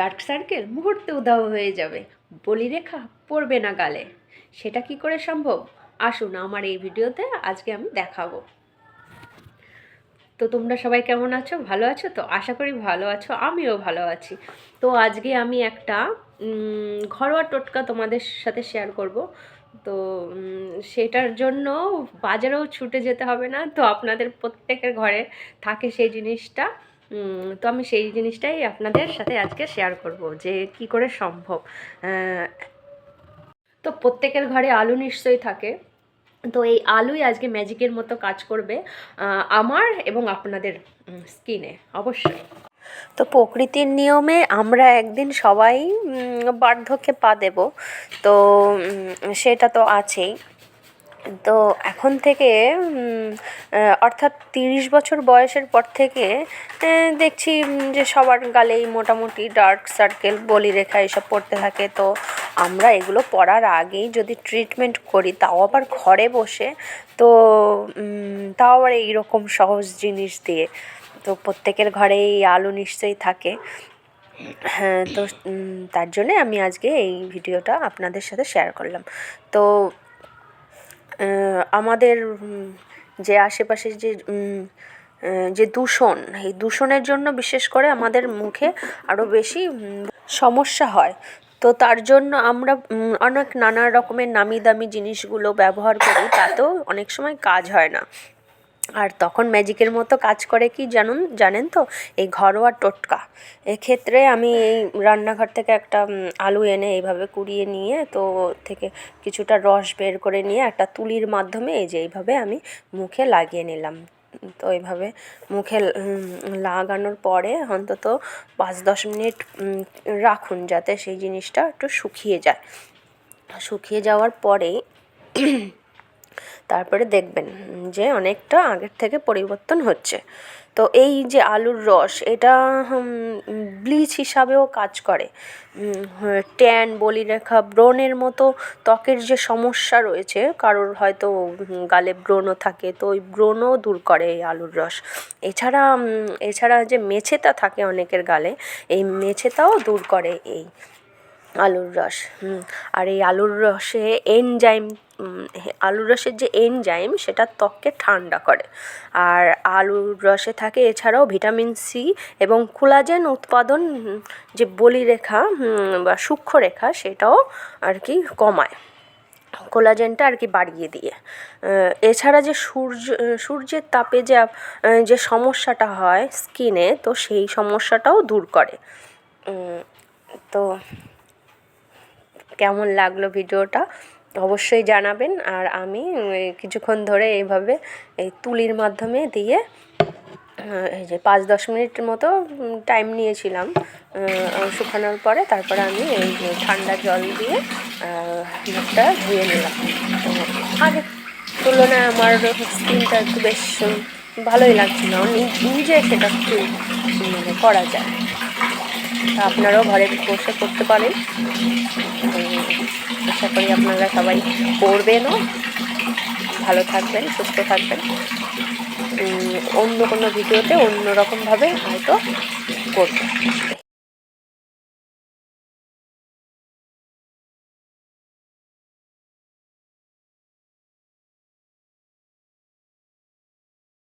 Dark circle মুহূর্তে উধাও হয়ে যাবে, বলিরেখা পড়বে না গালে। সেটা কি করে সম্ভব? আসুন আমার এই ভিডিওতে আজকে আমি দেখাবো। তো তোমরা সবাই কেমন আছো? ভালো আছো তো? আশা করি ভালো আছো, আমিও ভালো আছি। তো আজকে আমি একটা ঘরোয়া টোটকা তোমাদের সাথে শেয়ার করব। তো সেটার জন্য বাজারেও ছুটে যেতে হবে না, তো আপনাদের প্রত্যেকের ঘরে থাকে সেই জিনিসটা। তো আমি সেই জিনিসটাই আপনাদের সাথে আজকে শেয়ার করব যে কি করে সম্ভব। তো প্রত্যেকের ঘরে আলু নিশ্চয়ই থাকে, তো এই আলুই আজকে ম্যাজিকের মতো কাজ করবে আমার এবং আপনাদের স্কিনে অবশ্যই। তো প্রকৃতির নিয়মে আমরা একদিন সবাই বার্ধক্যে পা দেব, তো সেটা তো আছেই। তো এখন থেকে অর্থাৎ 30 বছর বয়সের পর থেকে দেখছি যে সবার গালেই মোটামুটি ডার্ক সার্কেল, বলিরেখা এসব পড়তে থাকে। তো আমরা এগুলো পড়ার আগেই যদি ট্রিটমেন্ট করি, তাও আবার ঘরে বসে, তো তাও আবার এইরকম সহজ জিনিস দিয়ে, তো প্রত্যেকের ঘরেই আলু নিশ্চয়ই থাকে। হ্যাঁ, তো তার জন্যে আমি আজকে এই ভিডিওটা আপনাদের সাথে শেয়ার করলাম। তো আমাদের যে আশেপাশে যে দূষণ, এই দূষণের জন্য বিশেষ করে আমাদের মুখে আরও বেশি সমস্যা হয়। তো তার জন্য আমরা অনেক নানা রকমের নামি দামি জিনিসগুলো ব্যবহার করি, তাতেও অনেক সময় কাজ হয় না। আর তখন ম্যাজিকের মতো কাজ করে কি জানেন তো? এই ঘরোয়া টোটকা। এক্ষেত্রে আমি এই রান্নাঘর থেকে একটা আলু এনে এইভাবে কুড়িয়ে নিয়ে, তো থেকে কিছুটা রস বের করে নিয়ে একটা তুলির মাধ্যমে এই যে এইভাবে আমি মুখে লাগিয়ে নিলাম। তো এইভাবে মুখে লাগানোর পরে অন্তত 5-10 মিনিট রাখুন, যাতে সেই জিনিসটা একটু শুকিয়ে যায়। শুকিয়ে যাওয়ার পরেই তারপরে দেখবেন যে অনেকটা আগের থেকে পরিবর্তন হচ্ছে। তো এই যে আলুর রস, এটা ব্লিচ হিসাবেও কাজ করে। ট্যান, বলিরেখা, ব্রণের মতো ত্বকের যে সমস্যা রয়েছে, কারোর হয়তো গালে ব্রণও থাকে, তো ওই ব্রণও দূর করে এই আলুর রস। এছাড়া যে মেছেতা থাকে অনেকের গালে, এই মেছেতাও দূর করে এই আলুর রস। আর এই আলুর রসে আলুর রসের যে এনজাইম, সেটা ত্বককে ঠান্ডা করে। আর আলুর রসে থাকে এছাড়াও ভিটামিন সি এবং কোলাজেন উৎপাদন, যে বলিরেখা বা সূক্ষ্মরেখা, সেটাও আর কি কমায়, কোলাজেনটা আর কি বাড়িয়ে দিয়ে। এছাড়া যে সূর্যের তাপে যে সমস্যাটা হয় স্কিনে, তো সেই সমস্যাটাও দূর করে। তো কেমন লাগলো ভিডিওটা অবশ্যই জানাবেন। আর আমি কিছুক্ষণ ধরে এইভাবে এই তুলির মাধ্যমে দিয়ে এই যে 5-10 মিনিট মতো টাইম নিয়েছিলাম শুকানোর পরে, তারপরে আমি এই ঠান্ডা জল দিয়ে মুখটা ধুয়ে নিলাম। আগের তুলনায় আমার স্কিনটা একটু বেশ ভালোই লাগছিল, নিজে সেটা একটু করা যায়। আপনারাও ঘরে বসে করতে পারেন। আশা করি আপনারা সবাই করবেনও। ভালো থাকবেন, সুস্থ থাকবেন। অন্য কোনো ভিডিওতে অন্য রকমভাবে হয়তো করব।